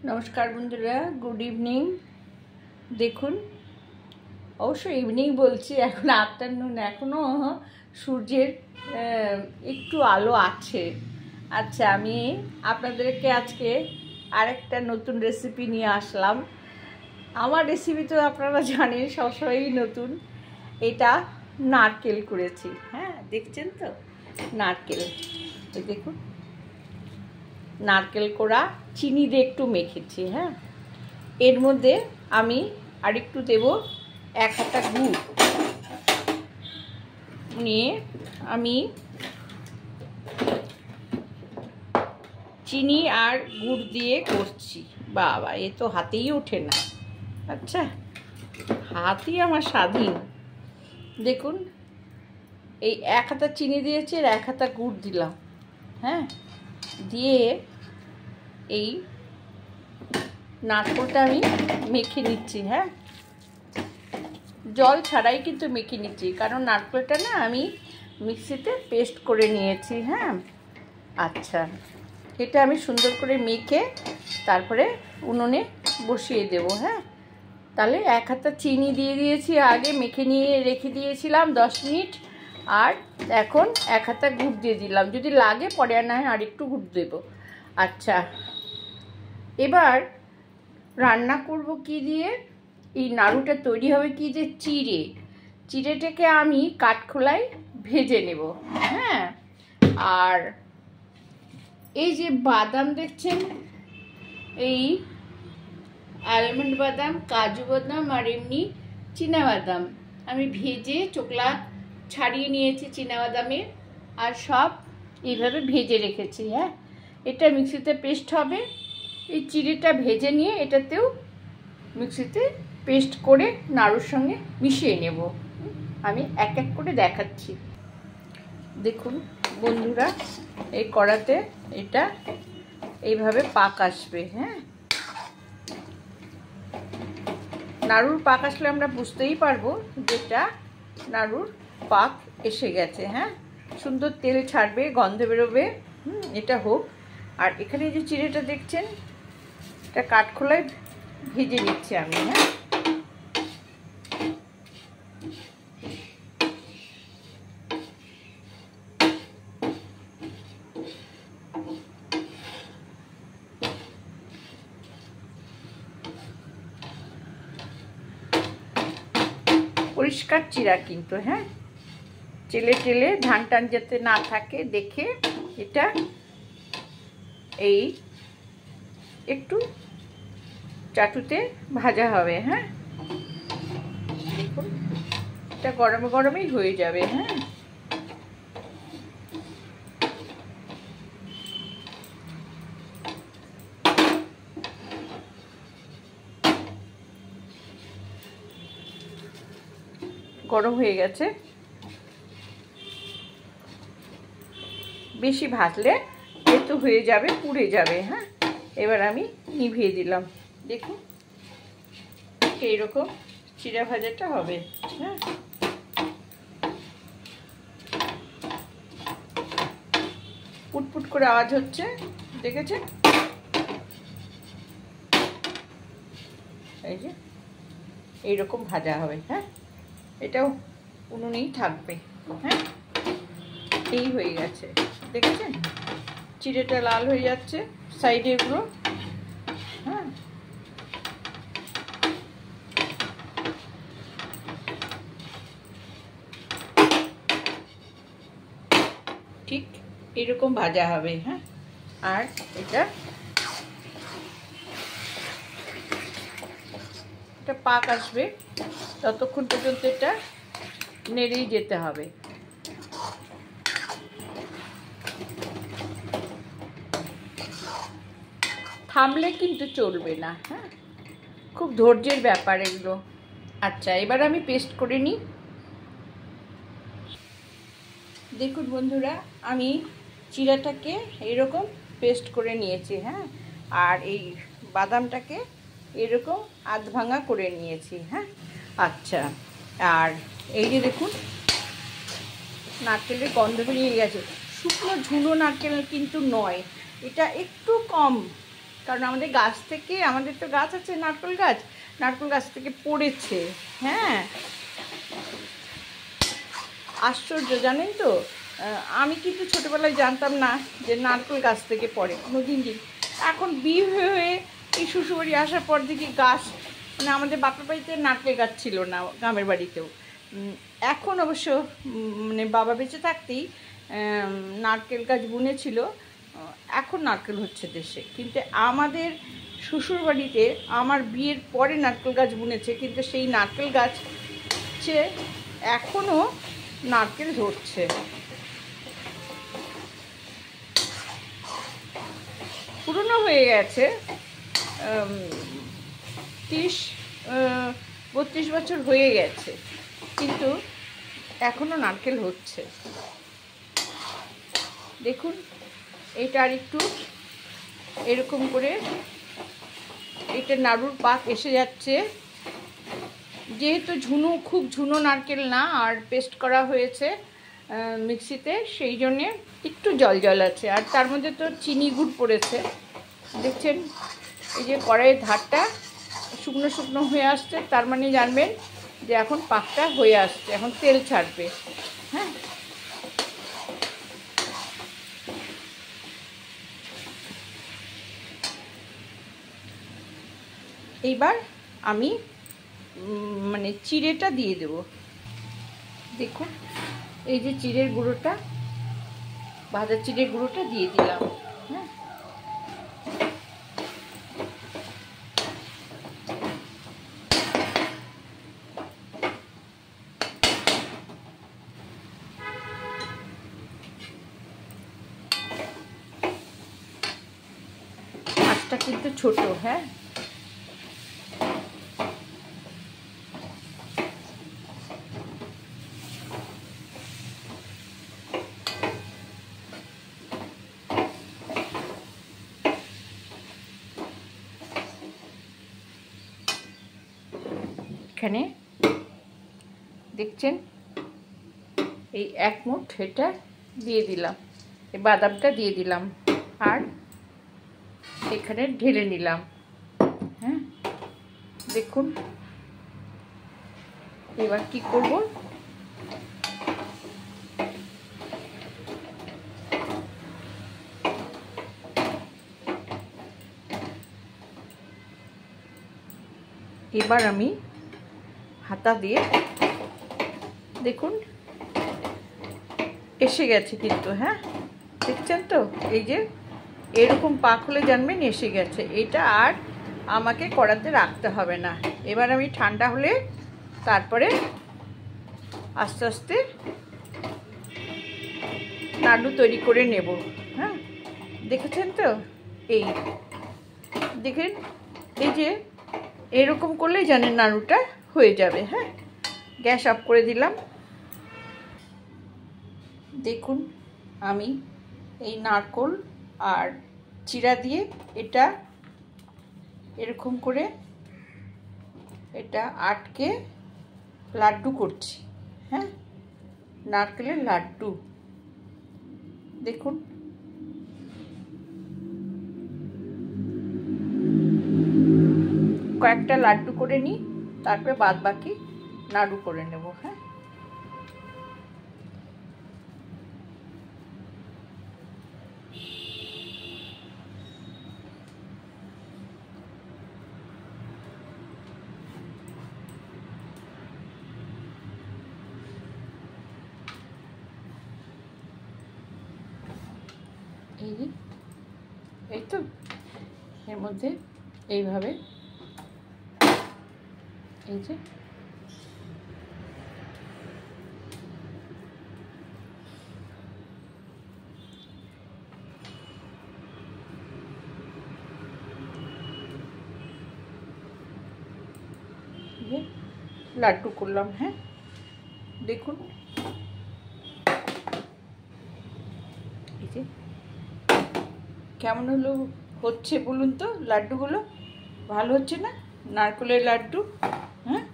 নমস্কার বন্ধুরা, good evening. দেখুন, অবশ্য ইভিনিং বলছি, এখন আফটারনুন, এখনও সূর্যের একটু আলো আছে। আচ্ছা, আমি আপনাদেরকে আজকে আরেকটা নতুন রেসিপি নিয়ে আসলাম। আমার রেসিপি তো আপনারা জানেন সবসময়ই নতুন। এটা নারকেল করেছি। হ্যাঁ, দেখছেন তো নারকেল, এই দেখুন নারকেল কোড়া চিনি দিয়ে একটু মেখেছি। হ্যাঁ, এর মধ্যে আমি আরেকটু দেব এক হাতা গুড় নিয়ে আমি চিনি আর গুড় দিয়ে করছি। বাবা, এ তো হাতেই ওঠে না। আচ্ছা, হাতই আমার স্বাধীন। দেখুন, এই এক হাতা চিনি দিয়েছি আর এক হাতা গুড় দিলাম। হ্যাঁ, দিয়ে এই নারকেলটা আমি মেখে নিচ্ছি। হ্যাঁ, জল ছাড়াই কিন্তু মেখে নিচ্ছি, কারণ নারকেলটা না আমি মিক্সিতে পেস্ট করে নিয়েছি। হ্যাঁ, আচ্ছা, এটা আমি সুন্দর করে মেখে তারপরে উনুনে বসিয়ে দেব। হ্যাঁ, তাহলে এক হাতা চিনি দিয়ে দিয়েছি, আগে মেখে নিয়ে রেখে দিয়েছিলাম 10 মিনিট, আর এখন এক হাতা গুড় দিয়ে দিলাম। যদি লাগে পরে না হয় আর একটু গুড় দেবো। আচ্ছা, এবার রান্না করব কি দিয়ে? এই নাড়ুটা তৈরি হবে কি যে চিড়েটাকে আমি কাঠখোলায় ভেজে নেব। হ্যাঁ, আর এই যে বাদাম দেখছেন, এই আলমন্ড বাদাম, কাজু বাদাম আর এমনি চীনাবাদাম আমি ভেজে চোকলা ছাড়িয়ে নিয়েছি চীনাবাদামের, আর সব এইভাবে ভেজে রেখেছি। হ্যাঁ, এটা মিক্সিতে পেস্ট হবে। এই চিড়েটা ভেজে নিয়ে এটাতেও মিক্সিতে পেস্ট করে নাড়ুর সঙ্গে মিশিয়ে নেব। আমি এক এক করে দেখাচ্ছি। দেখুন বন্ধুরা, এই কড়াতে এটা এইভাবে পাক আসবে। হ্যাঁ, নাড়ুর পাক আসলে আমরা বুঝতেই পারবো যেটা নাড়ুর পাক এসে গেছে। হ্যাঁ, সুন্দর তেল ছাড়বে, গন্ধ বেরোবে। এটা হোক। আর এখানে যে চিড়েটা দেখছেন, এটা কাঠখোলায় ভেজে নিচ্ছি আমি। হ্যাঁ, পরিষ্কার চিড়া কিন্তু। হ্যাঁ, চেলে টেলে ধান টান যাতে না থাকে দেখে এটা এই একটু চাটুতে ভাজা হবে। হ্যাঁ, দেখুন, এটা গরমে গরমেই হয়ে যাবে। হ্যাঁ, গরম হয়ে গেছে। বেশি ভাজলে এতো হয়ে যাবে, পুড়ে যাবে। হ্যাঁ, এবার আমি নিভিয়ে দিলাম। দেখুন, এইরকম চিড়া ভাজাটা হবে। হ্যাঁ, পুটপুট করে আওয়াজ হচ্ছে, দেখেছেন? এই যে এইরকম ভাজা হবে। হ্যাঁ, এটাও উনুনেই থাকবে। হ্যাঁ, এই হয়ে গেছে, দেখেছেন? চিড়েটা লাল হয়ে যাচ্ছে সাইডে গুলো। হ্যাঁ, ঠিক এরকম ভাজা হবে। হ্যাঁ, আর এটা পাক আসবে, ততক্ষণ পর্যন্ত এটা নেড়েই যেতে হবে। থামলে কিন্তু চলবে না। হ্যাঁ, খুব ধৈর্যের ব্যাপার এগুলো। আচ্ছা, এবার আমি পেস্ট করে নিই। দেখুন বন্ধুরা, আমি চিড়াটাকে এরকম পেস্ট করে নিয়েছি। হ্যাঁ, আর এই বাদামটাকে এরকম আধ ভাঙা করে নিয়েছি। হ্যাঁ, আচ্ছা, আর এই যে দেখুন, নারকেলের গন্ধ বেরিয়ে গেছে। শুকনো ঝুনো নারকেল কিন্তু নয়, এটা একটু কম কারণ আমাদের গাছ থেকে, আমাদের তো গাছ আছে নারকেল গাছ থেকে পড়েছে। হ্যাঁ, আশ্চর্য, জানেন তো, আমি কিন্তু ছোটোবেলায় জানতাম না যে নারকেল গাছ থেকে পড়ে কোনো দিন। এখন বিয়ে হয়ে এই শ্বশুরবাড়ি আসার পর দেখি গাছ, মানে আমাদের বাপের বাড়িতে নারকেল গাছ ছিল না, গ্রামের বাড়িতেও। এখন অবশ্য মানে বাবা বেঁচে থাকতেই নারকেল গাছ বুনেছিল, এখন নারকেল হচ্ছে দেশে। কিন্তু আমাদের শ্বশুরবাড়িতে আমার বিয়ের পরে নারকেল গাছ বুনেছে, কিন্তু সেই নারকেল গাছ হচ্ছে এখনও নারকেল ধরছে। পুরনো হয়ে গেছে, 30-32 বছর হয়ে গেছে, কিন্তু এখনও নারকেল হচ্ছে। দেখুন, এটা আর একটু এরকম করে এটা নাড়ুর পাক এসে যাচ্ছে। যেহেতু খুব ঝুনো নারকেল না, আর পেস্ট করা হয়েছে মিক্সিতে, সেই জন্যে একটু জল আছে। আর তার মধ্যে তো চিনি গুড় পড়েছে, দেখছেন এই যে কড়াইয়ের ধারটা শুকনো শুকনো হয়ে আসছে, তার মানে জানবেন যে এখন পাকটা হয়ে আসছে, এখন তেল ছাড়বে। হ্যাঁ, এইবার আমি মানে চিড়েটা দিয়ে দেব। দেখুন, এই যে চিড়ের গুঁড়োটা, ভাজা চিড়ের গুঁড়োটা দিয়ে দিলাম। হ্যাঁ, আঁচটা কিন্তু ছোট। হ্যাঁ, এখানে দেখছেন এই 1 মুঠ এটা দিয়ে দিলাম, এই বাদামটা দিয়ে দিলাম, আর এখানে ঢেলে নিলাম। হ্যাঁ, দেখুন এবার কি করব, এবার আমি হাতা দিয়ে, দেখুন এসে গেছে কিন্তু। হ্যাঁ, দেখছেন তো, এই যে এরকম পাক হলে জানবেন এসে গেছে। এটা আর আমাকে কড়াতে রাখতে হবে না। এবার আমি ঠান্ডা হলে তারপরে আস্তে আস্তে নাড়ু তৈরি করে নেব। হ্যাঁ, দেখেছেন তো, এই দেখেন, এই যে এরকম করলেই জানেন নাড়ুটা হয়ে যাবে। হ্যাঁ, গ্যাস অফ করে দিলাম। দেখুন, আমি এই নারকেল আর চিড়া দিয়ে এটা এরকম করে এটা আটকে লাড্ডু করছি। হ্যাঁ, নারকেলের লাড্ডু। দেখুন, কয়েকটা লাড্ডু করে নিই, তারপরে বাদ বাকি নাড়ু করে নেব। হ্যাঁ, এই তো এর মধ্যে এইভাবে এই যে লাড্ডু করলাম। হ্যাঁ, দেখুন এই যে কেমন হচ্ছে বলুন তো, লাড্ডুগুলো ভালো হচ্ছে না? নারকেলের লাড্ডু। হ্যাঁ,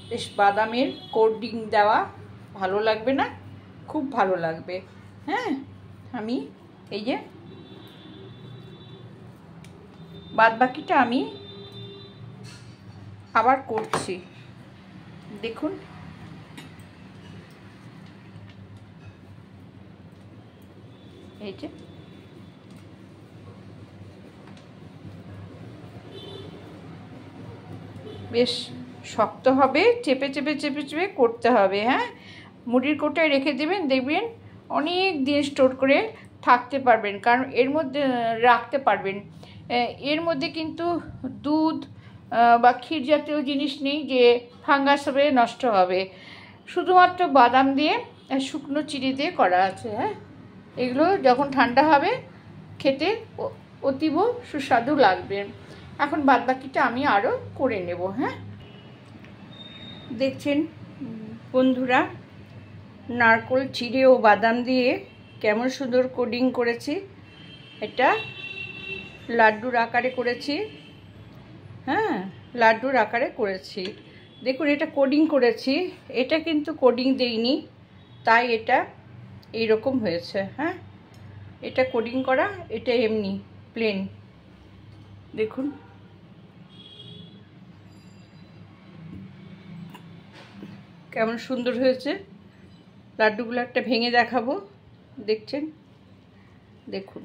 বেশ বাদামের কোটিং দেওয়া, ভালো লাগবে না? খুব ভালো লাগবে। হ্যাঁ, আমি এই যে বাদবাকিটা আমি আবার করছি। দেখুন এই যে বেশ শক্ত হবে, চেপে চেপে চেপে চেপে করতে হবে। হ্যাঁ, মুড়ির কৌটায় রেখে দেবেন, দেখবেন অনেক দিন স্টোর করে থাকতে পারবেন, কারণ এর মধ্যে রাখতে পারবেন। এর মধ্যে কিন্তু দুধ বা ক্ষীর জাতীয় জিনিস নেই যে ফাঙ্গাস হবে, নষ্ট হবে। শুধুমাত্র বাদাম দিয়ে শুকনো চিড়ে দিয়ে করা আছে। হ্যাঁ, এগুলো যখন ঠান্ডা হবে খেতে অতীব সুস্বাদু লাগবে। এখন বাদবাকিটা আমি আরও করে নেব। হ্যাঁ, দেখছেন বন্ধুরা, নারকেল চিড়ে ও বাদাম দিয়ে কেমন সুন্দর কোডিং করেছি। এটা লাড্ডুর আকারে করেছি। হ্যাঁ, লাড্ডুর আকারে করেছি। দেখুন এটা কোডিং করেছি, এটা কিন্তু কোডিং দেইনি, তাই এটা এইরকম হয়েছে। হ্যাঁ, এটা কোডিং করা, এটা এমনি প্লেন। দেখুন কেমন সুন্দর হয়েছে। লাড্ডুগুলো একটা ভেঙে দেখাবো, দেখছেন? দেখুন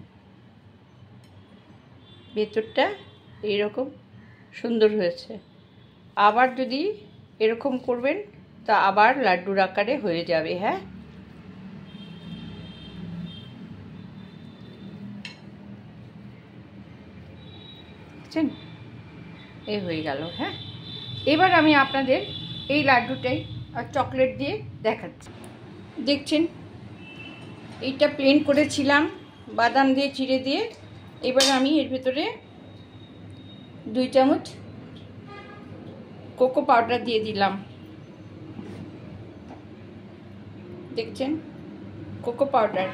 ভেতরটা এইরকম সুন্দর হয়েছে। আবার যদি এরকম করবেন তা আবার লাড্ডুর আকারে হয়ে যাবে। হ্যাঁ, দেখছেন এই হয়ে গেল। হ্যাঁ, এবার আমি আপনাদের এই লাড্ডুটাই চকলেট দিয়ে দেখাচ্ছি। দেখছেন এইটা প্লেন করেছিলাম বাদাম দিয়ে চিড়ে দিয়ে। এবার আমি এর ভেতরে 2 চামচ কোকো পাউডার দিয়ে দিলাম। দেখছেন কোকো পাউডার।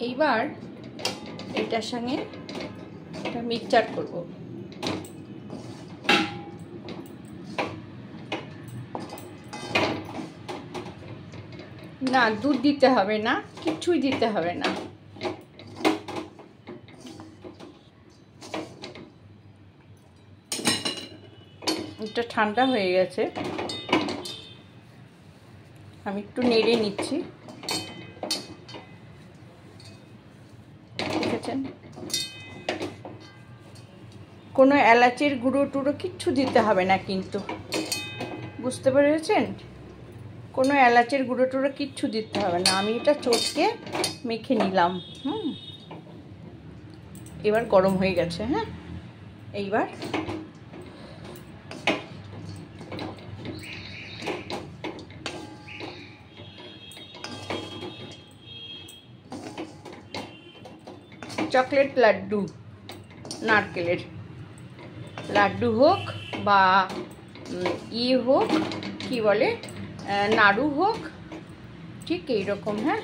এইবার এটার সঙ্গে এটা মিক্সচার করব। না, দুধ দিতে হবে না, কিছুই দিতে হবে না। এটা ঠান্ডা হয়ে গেছে, আমি একটু নেড়ে নিচ্ছি। দেখেছেন, কোনো এলাচের গুঁড়ো টুড়ো কিচ্ছু দিতে হবে না কিন্তু, বুঝতে পেরেছেন? কোনো এলাচের গুঁড়ো টুড়ো কিচ্ছু দিতে হবে না। আমি এটা চটকে মেখে নিলাম। এবার গরম হয়ে গেছে। হ্যাঁ, এইবার চকলেট লাড্ডু, নারকেলের লাড্ডু হোক বা হোক, কি বলে নাড়ু হোক, ঠিক এইরকম। হ্যাঁ,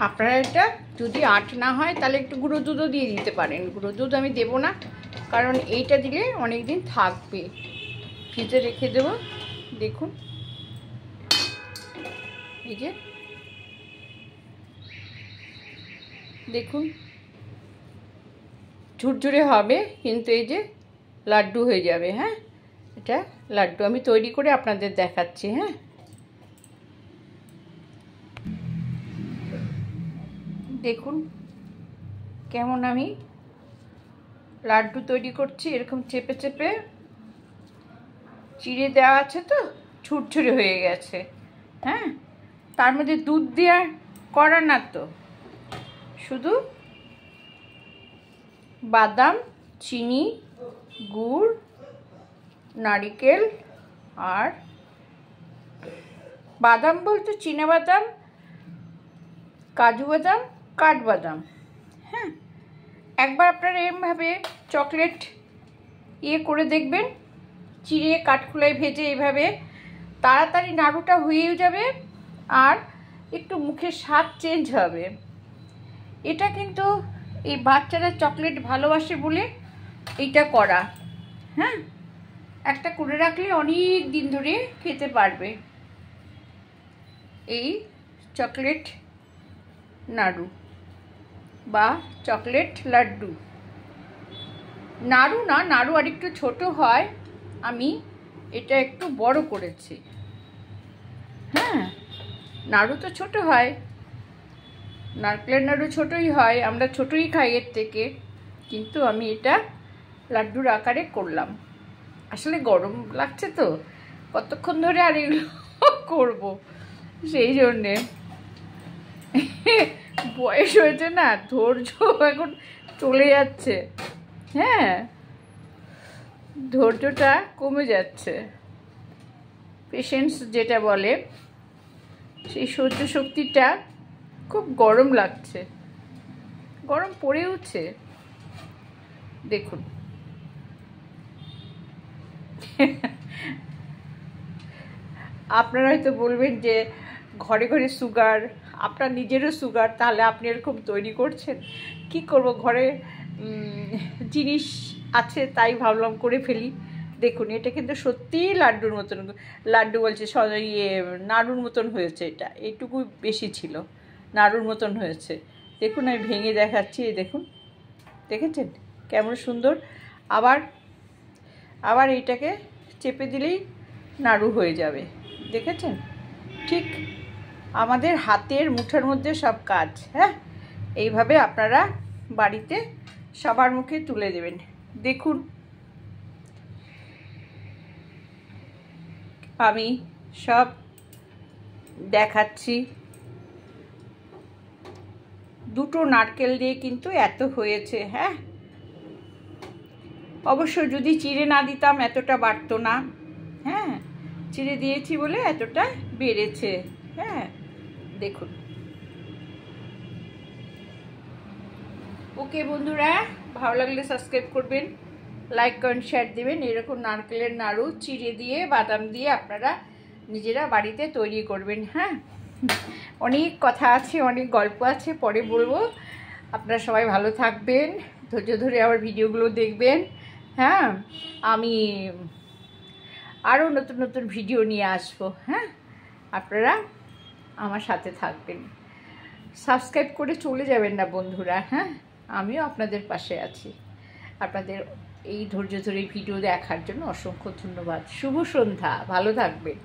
আপনারা এটা যদি আট না হয় তাহলে একটু গুঁড়ো দুধও দিয়ে দিতে পারেন। গুঁড়ো দুধ আমি দেবো না, কারণ এইটা দিলে অনেক দিন থাকবে। ফ্রিজে রেখে দেবো। দেখুন এই যে, দেখুন ঝুরঝুরে হবে কিন্তু এই যে লাড্ডু হয়ে যাবে। হ্যাঁ, এটা লাড্ডু আমি তৈরি করে আপনাদের দেখাচ্ছি। হ্যাঁ, দেখুন কেমন আমি লাড্ডু তৈরি করছি। এরকম চেপে চেপে চিড়ে দেওয়া আছে তো ঝুরঝুরে হয়ে গেছে। হ্যাঁ, তার মধ্যে দুধ দেওয়া করা না তো, শুধু বাদাম, চিনি, গুড়, নারিকেল আর বাদাম বলতে চীনা বাদাম, কাজু বাদাম, কাঠবাদাম। হ্যাঁ, একবার আপনারা এরমভাবে চকলেট করে দেখবেন, চিড়ে কাঠখোলায় ভেজে এভাবে, তাড়াতাড়ি নাড়ুটা হয়েও যাবে আর একটু মুখের স্বাদ চেঞ্জ হবে। এটা কিন্তু এই বাচ্চারা চকলেট ভালোবাসে বলে এইটা করা। হ্যাঁ, একটা করে রাখলে অনেক দিন ধরে খেতে পারবে। এই চকলেট নাড়ু বা চকলেট লাড্ডু। নাড়ু না, নাড়ু আর একটু ছোটো হয়, আমি এটা একটু বড় করেছি। হ্যাঁ, নাড়ু তো ছোট হয়, নারকেলের নাড়ু ছোটোই হয়, আমরা ছোটোই খাই এর থেকে, কিন্তু আমি এটা লাড্ডুর আকারে করলাম। আসলে গরম লাগছে তো, কতক্ষণ ধরে আর এগুলো করবো, সেই জন্যে বয়স হয়েছে না, ধৈর্য এখন চলে যাচ্ছে। হ্যাঁ, ধৈর্যটা কমে যাচ্ছে, পেশেন্স যেটা বলে, সেই সহ্য শক্তিটা খুব গরম লাগছে, গরম পড়েওছে দেখুন। আপনারা হয়তো বলবেন যে ঘরে ঘরে সুগার, আপনার নিজেরও সুগার, তাহলে আপনি এরকম তৈরি করছেন। কি করব, ঘরে জিনিস আছে তাই ভাবলাম করে ফেলি। দেখুন, এটা কিন্তু সত্যিই লাড্ডুর মতন, লাড্ডু বলছে নাড়ুর মতন হয়েছে। এটা এইটুকু বেশি ছিল, নাড়ুর মতন হয়েছে। দেখুন, আমি ভেঙে দেখাচ্ছি, দেখুন, দেখেছেন কেমন সুন্দর। আবার আবার এইটাকে চেপে দিলেই নাড়ু হয়ে যাবে, দেখেছেন? ঠিক আমাদের হাতের মুঠোর মধ্যে সব কাজ। হ্যাঁ, এইভাবে আপনারা বাড়িতে সবার মুখে তুলে দেবেন। দেখুন, আমি সব দেখাচ্ছি। দুটো নারকেল দিয়ে কিন্তু এত হয়েছে। হ্যাঁ, অবশ্য যদি চিড়ে না দিতাম এতটা বাড়তো না। হ্যাঁ, চিড়ে দিয়েছি বলে এতটা বেড়েছে। হ্যাঁ, দেখুন। ওকে বন্ধুরা, ভালো লাগলে সাবস্ক্রাইব করবেন, লাইক করেন, শেয়ার দেবেন। এরকম নারকেলের নাড়ু চিড়ে দিয়ে, বাদাম দিয়ে আপনারা নিজেরা বাড়িতে তৈরি করবেন। হ্যাঁ, অনেক কথা আছে, অনেক গল্প আছে, পরে বলবো। আপনারা সবাই ভালো থাকবেন, ধৈর্য ধরে আমার ভিডিওগুলো দেখবেন। হ্যাঁ, আমি আরও নতুন নতুন ভিডিও নিয়ে আসবো। হ্যাঁ, আপনারা আমার সাথে থাকবেন, সাবস্ক্রাইব করে চলে যাবেন না বন্ধুরা। হ্যাঁ, আমিও আপনাদের পাশে আছি। আপনাদের এই ধৈর্য ধরে ভিডিও দেখার জন্য অসংখ্য ধন্যবাদ। শুভ সন্ধ্যা, ভালো থাকবেন।